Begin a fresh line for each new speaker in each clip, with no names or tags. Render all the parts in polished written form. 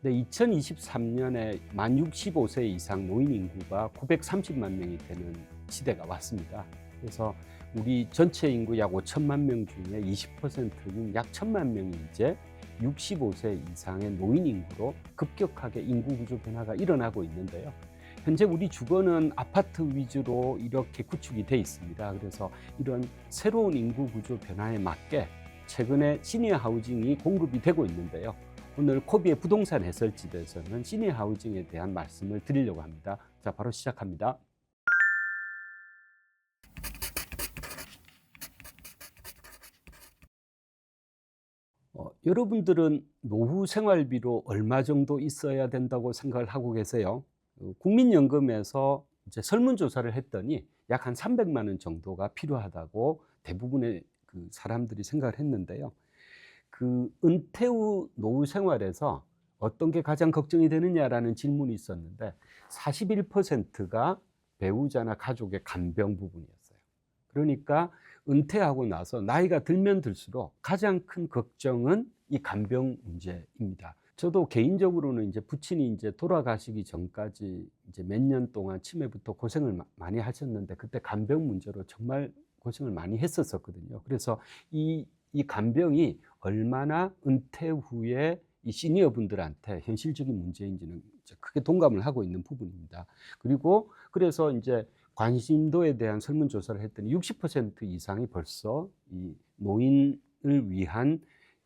네, 2023년에 만 65세 이상 노인 인구가 930만 명이 되는 시대가 왔습니다. 그래서 우리 전체 인구 약 5천만 명 중에 20%인 약 1천만 명이 이제 65세 이상의 노인 인구로 급격하게 인구 구조 변화가 일어나고 있는데요. 현재 우리 주거는 아파트 위주로 이렇게 구축이 돼 있습니다. 그래서 이런 새로운 인구 구조 변화에 맞게 최근에 시니어 하우징이 공급이 되고 있는데요. 오늘 코비의 부동산 해설집에서는 시니어 하우징에 대한 말씀을 드리려고 합니다. 자, 바로 시작합니다. 여러분들은 노후 생활비로 얼마 정도 있어야 된다고 생각을 하고 계세요? 국민연금에서 이제 설문조사를 했더니 약 한 300만 원 정도가 필요하다고 대부분의 그 사람들이 생각을 했는데요. 그 은퇴 후 노후 생활에서 어떤 게 가장 걱정이 되느냐라는 질문이 있었는데 41%가 배우자나 가족의 간병 부분이었어요. 그러니까 은퇴하고 나서 나이가 들면 들수록 가장 큰 걱정은 이 간병 문제입니다. 저도 개인적으로는 이제 부친이 이제 돌아가시기 전까지 이제 몇 년 동안 치매부터 고생을 많이 하셨는데 그때 간병 문제로 정말 고생을 많이 했었거든요. 그래서 이 간병이 얼마나 은퇴 후에 이 시니어 분들한테 현실적인 문제인지는 크게 동감을 하고 있는 부분입니다. 그리고 그래서 이제 관심도에 대한 설문조사를 했더니 60% 이상이 벌써 이 노인을 위한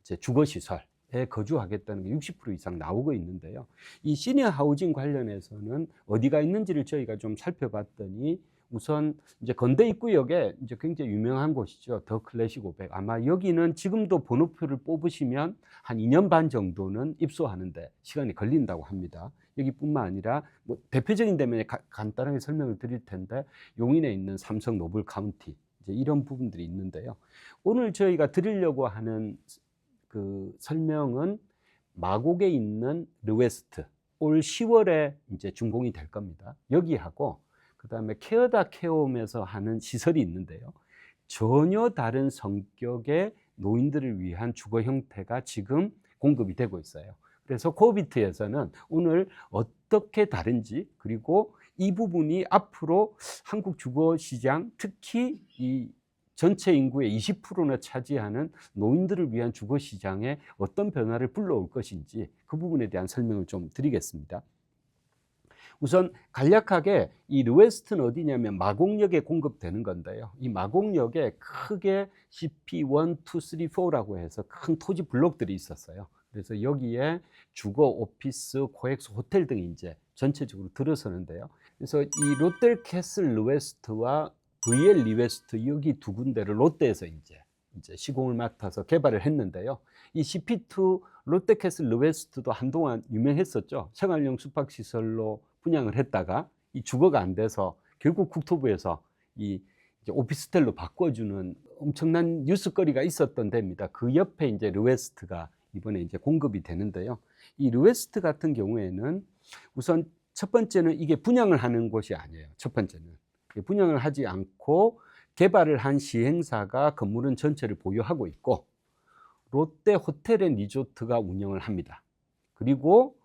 이제 주거시설에 거주하겠다는 게 60% 이상 나오고 있는데요. 이 시니어 하우징 관련해서는 어디가 있는지를 저희가 좀 살펴봤더니 우선 이제 건대 입구역에 이제 굉장히 유명한 곳이죠. 더 클래식 500. 아마 여기는 지금도 번호표를 뽑으시면 한 2년 반 정도는 입소하는데 시간이 걸린다고 합니다. 여기뿐만 아니라 뭐 대표적인 데면 간단하게 설명을 드릴 텐데 용인에 있는 삼성 노블 카운티 이제 이런 부분들이 있는데요. 오늘 저희가 드리려고 하는 그 설명은 마곡에 있는 르웨스트 올 10월에 이제 준공이 될 겁니다. 여기하고 그다음에 케어다 케어홈에서 하는 시설이 있는데요. 전혀 다른 성격의 노인들을 위한 주거 형태가 지금 공급이 되고 있어요. 그래서 코비트에서는 오늘 어떻게 다른지 그리고 이 부분이 앞으로 한국 주거 시장 특히 이 전체 인구의 20%나 차지하는 노인들을 위한 주거 시장에 어떤 변화를 불러올 것인지 그 부분에 대한 설명을 좀 드리겠습니다. 우선 간략하게 이 르웨스트는 어디냐면 마곡역에 공급되는 건데요. 이 마곡역에 크게 CP1, 2, 3, 4라고 해서 큰 토지 블록들이 있었어요. 그래서 여기에 주거, 오피스, 코엑스, 호텔 등이 이제 전체적으로 들어서는데요. 그래서 이 롯데캐슬 르웨스트와 VL 리웨스트 여기 두 군데를 롯데에서 이제 시공을 맡아서 개발을 했는데요. 이 CP2 롯데캐슬 르웨스트도 한동안 유명했었죠. 생활용 숙박시설로 분양을 했다가 이 주거가 안 돼서 결국 국토부에서 이 오피스텔로 바꿔주는 엄청난 뉴스거리가 있었던 데입니다. 그 옆에 이제 르웨스트가 이번에 이제 공급이 되는데요. 이 르웨스트 같은 경우에는 우선 첫 번째는 이게 분양을 하는 곳이 아니에요. 첫 번째는 분양을 하지 않고 개발을 한 시행사가 건물은 전체를 보유하고 있고 롯데 호텔 앤 리조트가 운영을 합니다. 그리고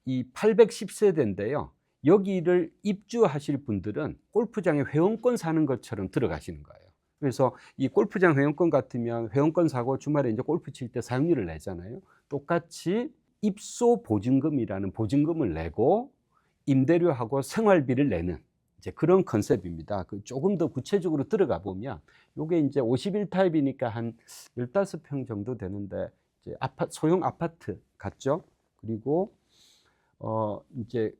이 810세대인데요. 여기를 입주하실 분들은 골프장에 회원권 사는 것처럼 들어가시는 거예요. 그래서 이 골프장 회원권 같으면 회원권 사고 주말에 이제 골프 칠 때 사용료를 내잖아요. 똑같이 입소 보증금이라는 보증금을 내고 임대료하고 생활비를 내는 이제 그런 컨셉입니다. 그 조금 더 구체적으로 들어가 보면 요게 이제 51 타입이니까 한 15평 정도 되는데 이제 소형 아파트 같죠? 그리고 이제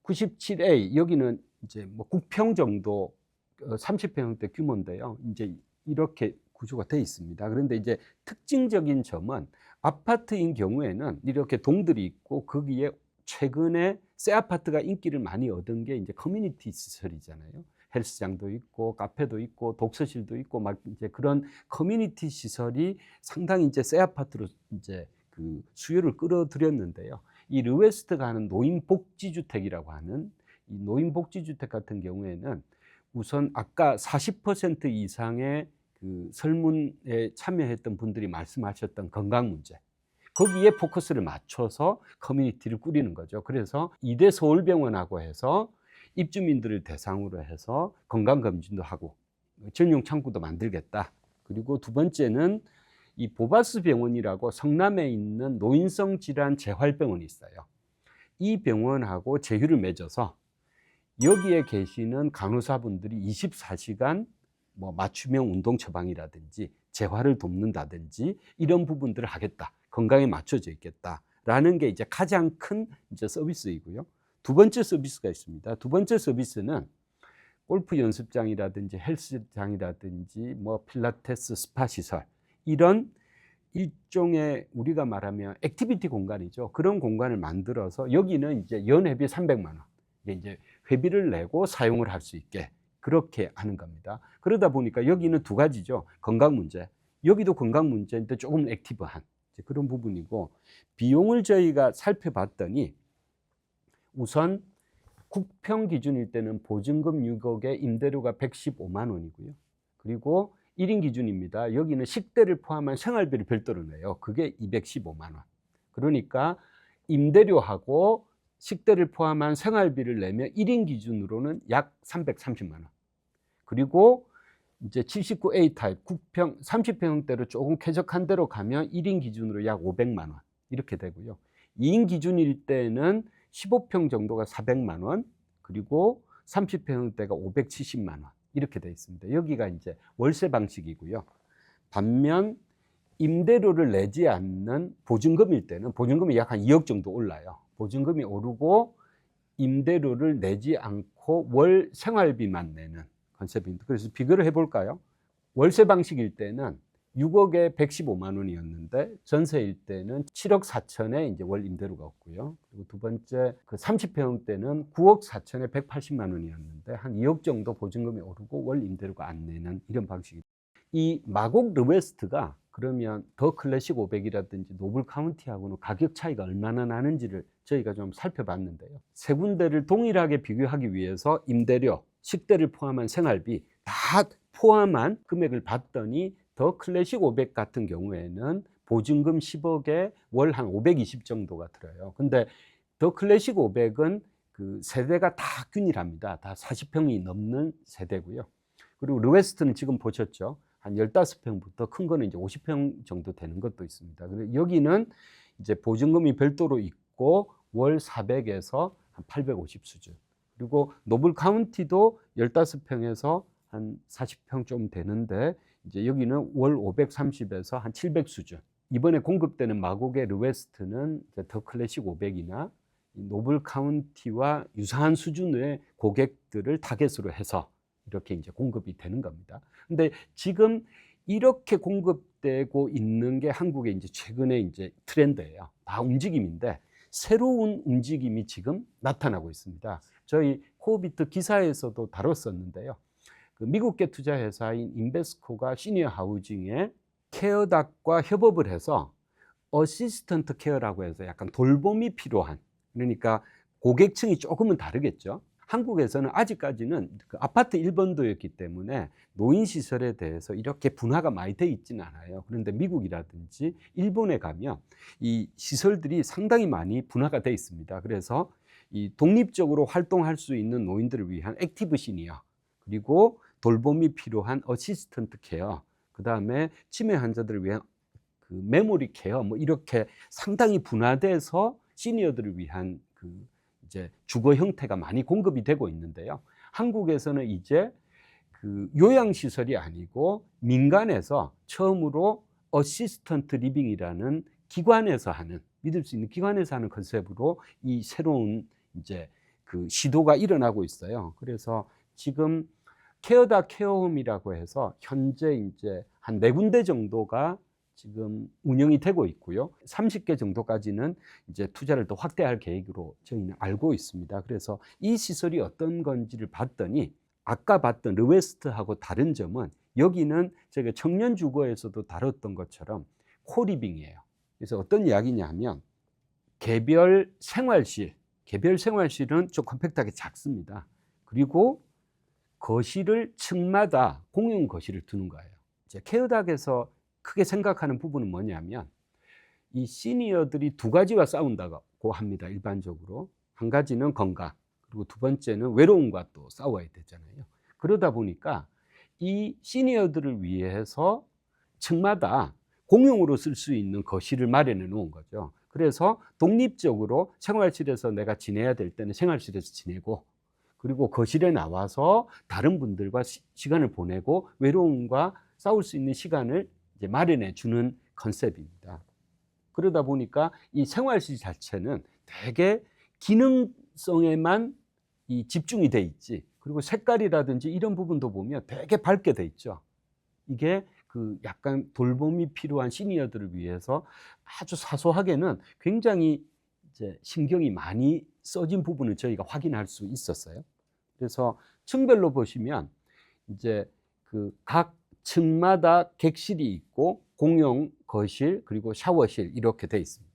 97A 여기는 이제 뭐 9평 정도 30평대 규모인데요. 이제 이렇게 구조가 되어 있습니다. 그런데 이제 특징적인 점은 아파트인 경우에는 이렇게 동들이 있고 거기에 최근에 새 아파트가 인기를 많이 얻은 게 이제 커뮤니티 시설이잖아요. 헬스장도 있고 카페도 있고 독서실도 있고 막 이제 그런 커뮤니티 시설이 상당히 이제 새 아파트로 이제 그 수요를 끌어들였는데요. 이 르웨스트가 하는 노인복지주택이라고 하는 이 노인복지주택 같은 경우에는 우선 아까 40% 이상의 그 설문에 참여했던 분들이 말씀하셨던 건강 문제 거기에 포커스를 맞춰서 커뮤니티를 꾸리는 거죠. 그래서 이대 서울병원하고 해서 입주민들을 대상으로 해서 건강검진도 하고 전용 창구도 만들겠다. 그리고 두 번째는 이 보바스 병원이라고 성남에 있는 노인성 질환 재활병원이 있어요. 이 병원하고 제휴를 맺어서 여기에 계시는 간호사분들이 24시간 뭐 맞춤형 운동 처방이라든지 재활을 돕는다든지 이런 부분들을 하겠다. 건강에 맞춰져 있겠다라는 게 이제 가장 큰 이제 서비스이고요. 두 번째 서비스가 있습니다. 두 번째 서비스는 골프 연습장이라든지 헬스장이라든지 뭐 필라테스 스파 시설 이런 일종의 우리가 말하면 액티비티 공간이죠. 그런 공간을 만들어서 여기는 이제 연회비 300만 원. 이제 회비를 내고 사용을 할 수 있게 그렇게 하는 겁니다. 그러다 보니까 여기는 두 가지죠. 건강 문제. 여기도 건강 문제인데 조금 액티브한 그런 부분이고 비용을 저희가 살펴봤더니 우선 국평 기준일 때는 보증금 6억에 임대료가 115만 원이고요. 그리고 1인 기준입니다. 여기는 식대를 포함한 생활비를 별도로 내요. 그게 215만 원. 그러니까 임대료하고 식대를 포함한 생활비를 내면 1인 기준으로는 약 330만 원. 그리고 이제 79A 타입 국평 30평대로 조금 쾌적한 데로 가면 1인 기준으로 약 500만 원 이렇게 되고요. 2인 기준일 때는 15평 정도가 400만 원, 그리고 30평대가 570만 원 이렇게 되어 있습니다. 여기가 이제 월세 방식이고요. 반면 임대료를 내지 않는 보증금일 때는 보증금이 약 한 2억 정도 올라요. 보증금이 오르고 임대료를 내지 않고 월 생활비만 내는 컨셉입니다. 그래서 비교를 해볼까요? 월세 방식일 때는 6억에 115만 원이었는데 전세일 때는 7억 4천에 이제 월 임대료가 없고요. 그리고 두 번째 그 30평 때는 9억 4천에 180만 원이었는데 한 2억 정도 보증금이 오르고 월 임대료가 안 내는 이런 방식입니다. 이 마곡 르웨스트가 그러면 더 클래식 500이라든지 노블 카운티하고는 가격 차이가 얼마나 나는지를 저희가 좀 살펴봤는데요. 세 군데를 동일하게 비교하기 위해서 임대료, 식대를 포함한 생활비 다 포함한 금액을 봤더니 더 클래식 500 같은 경우에는 보증금 10억에 월 한 520 정도가 들어요. 근데 더 클래식 500은 그 세대가 다 균일합니다. 다 40평이 넘는 세대고요. 그리고 르웨스트는 지금 보셨죠? 한 15평부터 큰 거는 이제 50평 정도 되는 것도 있습니다. 그리고 여기는 이제 보증금이 별도로 있고 월 400에서 한 850 수준. 그리고 노블 카운티도 15평에서 한 40평 좀 되는데 이제 여기는 월 530에서 한 700 수준. 이번에 공급되는 마곡의 르웨스트는 더 클래식 500이나 노블 카운티와 유사한 수준의 고객들을 타겟으로 해서 이렇게 이제 공급이 되는 겁니다. 근데 지금 이렇게 공급되고 있는 게 한국의 이제 최근에 이제 트렌드예요. 다 움직임인데 새로운 움직임이 지금 나타나고 있습니다. 저희 코비트 기사에서도 다뤘었는데요. 그 미국계 투자회사인 인베스코가 시니어 하우징에 케어닥과 협업을 해서 어시스턴트 케어라고 해서 약간 돌봄이 필요한, 그러니까 고객층이 조금은 다르겠죠. 한국에서는 아직까지는 그 아파트 1번도였기 때문에 노인시설에 대해서 이렇게 분화가 많이 돼 있지는 않아요. 그런데 미국이라든지 일본에 가면 이 시설들이 상당히 많이 분화가 돼 있습니다. 그래서 이 독립적으로 활동할 수 있는 노인들을 위한 액티브 시니어, 그리고 돌봄이 필요한 어시스턴트 케어, 그 다음에 치매 환자들을 위한 그 메모리 케어, 뭐 이렇게 상당히 분화돼서 시니어들을 위한 그 이제 주거 형태가 많이 공급이 되고 있는데요. 한국에서는 이제 그 요양시설이 아니고 민간에서 처음으로 어시스턴트 리빙이라는 기관에서 하는, 믿을 수 있는 기관에서 하는 컨셉으로 이 새로운 이제 그 시도가 일어나고 있어요. 그래서 지금 케어다 케어홈이라고 해서 현재 이제 한 4군데 정도가 지금 운영이 되고 있고요. 30개 정도까지는 이제 투자를 더 확대할 계획으로 저희는 알고 있습니다. 그래서 이 시설이 어떤 건지를 봤더니 아까 봤던 르웨스트하고 다른 점은 여기는 저희가 청년 주거에서도 다뤘던 것처럼 코리빙이에요. 그래서 어떤 이야기냐 하면 개별 생활실은 좀 컴팩트하게 작습니다. 그리고 거실을 층마다 공용 거실을 두는 거예요. 이제 케어닥에서 크게 생각하는 부분은 뭐냐면 이 시니어들이 두 가지와 싸운다고 합니다. 일반적으로. 한 가지는 건강, 그리고 두 번째는 외로움과 또 싸워야 되잖아요. 그러다 보니까 이 시니어들을 위해서 층마다 공용으로 쓸 수 있는 거실을 마련해 놓은 거죠. 그래서 독립적으로 생활실에서 내가 지내야 될 때는 생활실에서 지내고, 그리고 거실에 나와서 다른 분들과 시간을 보내고 외로움과 싸울 수 있는 시간을 이제 마련해 주는 컨셉입니다. 그러다 보니까 이 생활실 자체는 되게 기능성에만 이 집중이 돼 있지, 그리고 색깔이라든지 이런 부분도 보면 되게 밝게 돼 있죠. 이게 그 약간 돌봄이 필요한 시니어들을 위해서 아주 사소하게는 굉장히 이제 신경이 많이 써진 부분을 저희가 확인할 수 있었어요. 그래서 층별로 보시면 이제 그 각 층마다 객실이 있고 공용 거실 그리고 샤워실 이렇게 돼 있습니다.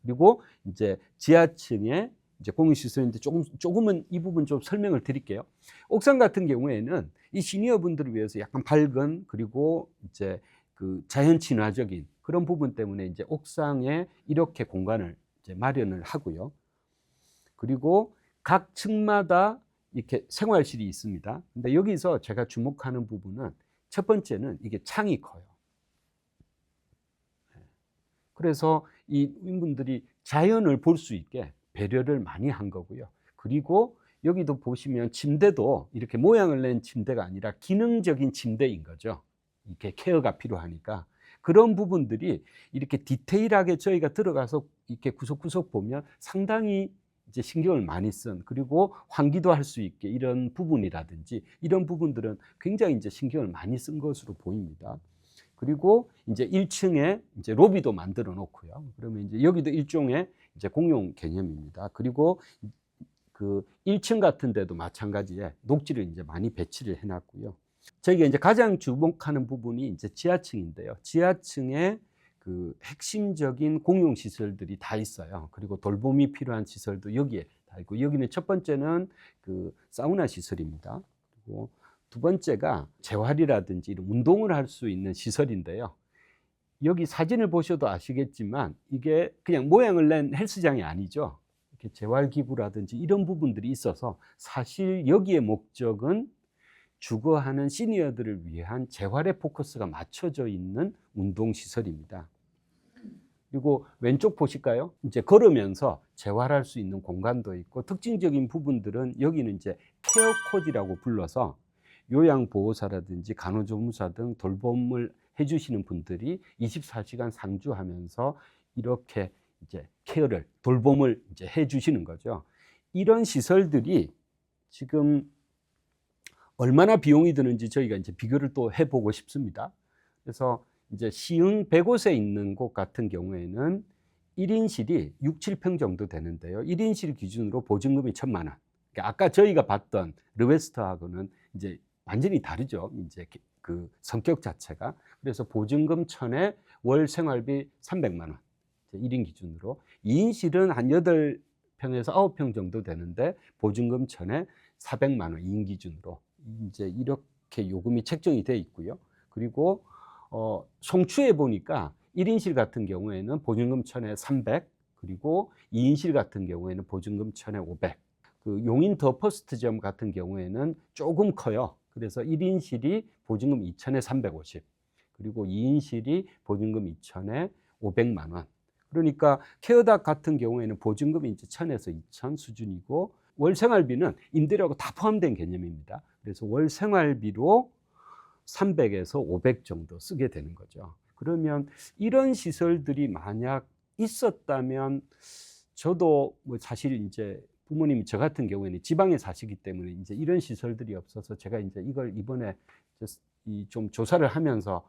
그리고 이제 지하층에 이제 공용시설인데 조금은 이 부분 좀 설명을 드릴게요. 옥상 같은 경우에는 이 시니어분들을 위해서 약간 밝은, 그리고 이제 그 자연 친화적인 그런 부분 때문에 이제 옥상에 이렇게 공간을 이제 마련을 하고요. 그리고 각 층마다 이렇게 생활실이 있습니다. 근데 여기서 제가 주목하는 부분은 첫 번째는 이게 창이 커요. 그래서 이 인분들이 자연을 볼 수 있게 배려를 많이 한 거고요. 그리고 여기도 보시면 침대도 이렇게 모양을 낸 침대가 아니라 기능적인 침대인 거죠. 이렇게 케어가 필요하니까. 그런 부분들이 이렇게 디테일하게 저희가 들어가서 이렇게 구석구석 보면 상당히 이제 신경을 많이 쓴, 그리고 환기도 할 수 있게 이런 부분이라든지 이런 부분들은 굉장히 이제 신경을 많이 쓴 것으로 보입니다. 그리고 이제 1층에 이제 로비도 만들어 놓고요. 그러면 이제 여기도 일종의 이제 공용 개념입니다. 그리고 그 1층 같은 데도 마찬가지에 녹지를 이제 많이 배치를 해 놨고요. 저희가 이제 가장 주목하는 부분이 이제 지하층인데요. 지하층에 그 핵심적인 공용 시설들이 다 있어요. 그리고 돌봄이 필요한 시설도 여기에 다 있고, 여기는 첫 번째는 그 사우나 시설입니다. 그리고 두 번째가 재활이라든지 이런 운동을 할 수 있는 시설인데요. 여기 사진을 보셔도 아시겠지만 이게 그냥 모양을 낸 헬스장이 아니죠. 이렇게 재활기구라든지 이런 부분들이 있어서 사실 여기의 목적은 주거하는 시니어들을 위한 재활의 포커스가 맞춰져 있는 운동시설입니다. 그리고 왼쪽 보실까요? 이제 걸으면서 재활할 수 있는 공간도 있고, 특징적인 부분들은 여기는 이제 케어 코디라고 불러서 요양보호사라든지 간호조무사 등 돌봄을 해주시는 분들이 24시간 상주하면서 이렇게 이제 케어를, 돌봄을 이제 해주시는 거죠. 이런 시설들이 지금 얼마나 비용이 드는지 저희가 이제 비교를 또 해보고 싶습니다. 그래서 이제 시흥 100곳에 있는 곳 같은 경우에는 1인실이 6, 7평 정도 되는데요. 1인실 기준으로 보증금이 1,000만 원. 그러니까 아까 저희가 봤던 르웨스트하고는 이제 완전히 다르죠. 이제 그 성격 자체가. 그래서 보증금 1,000에 월 생활비 300만 원. 1인 기준으로. 2인실은 한 8평에서 9평 정도 되는데 보증금 1,000에 400만 원 2인 기준으로. 이제 이렇게 요금이 책정이 돼 있고요. 그리고 송추에 보니까 1인실 같은 경우에는 보증금 1,000에 300, 그리고 2인실 같은 경우에는 보증금 1,000에 500. 그 용인 더 퍼스트점 같은 경우에는 조금 커요. 그래서 1인실이 보증금 2,000에 350, 그리고 2인실이 보증금 2,000에 500만 원. 그러니까 케어닥 같은 경우에는 보증금이 이제 1,000에서 2,000 수준이고, 월 생활비는 임대료하고 다 포함된 개념입니다. 그래서 월 생활비로 300에서 500 정도 쓰게 되는 거죠. 그러면 이런 시설들이 만약 있었다면, 저도 뭐 사실 이제 부모님이 저 같은 경우에는 지방에 사시기 때문에 이제 이런 시설들이 없어서 제가 이제 이걸 이번에 좀 조사를 하면서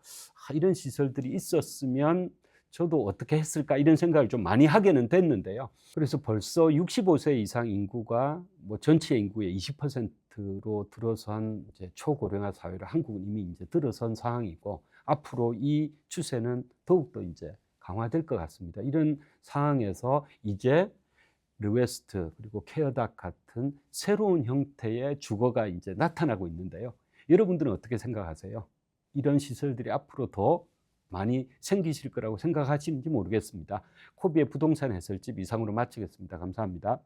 이런 시설들이 있었으면 저도 어떻게 했을까 이런 생각을 좀 많이 하게는 됐는데요. 그래서 벌써 65세 이상 인구가 뭐 전체 인구의 20%로 들어선 이제 초고령화 사회로 한국은 이미 이제 들어선 상황이고, 앞으로 이 추세는 더욱더 이제 강화될 것 같습니다. 이런 상황에서 이제 르웨스트 그리고 케어닥 같은 새로운 형태의 주거가 이제 나타나고 있는데요. 여러분들은 어떻게 생각하세요? 이런 시설들이 앞으로 더 많이 생기실 거라고 생각하시는지 모르겠습니다. 코비의 부동산 해설집 이상으로 마치겠습니다. 감사합니다.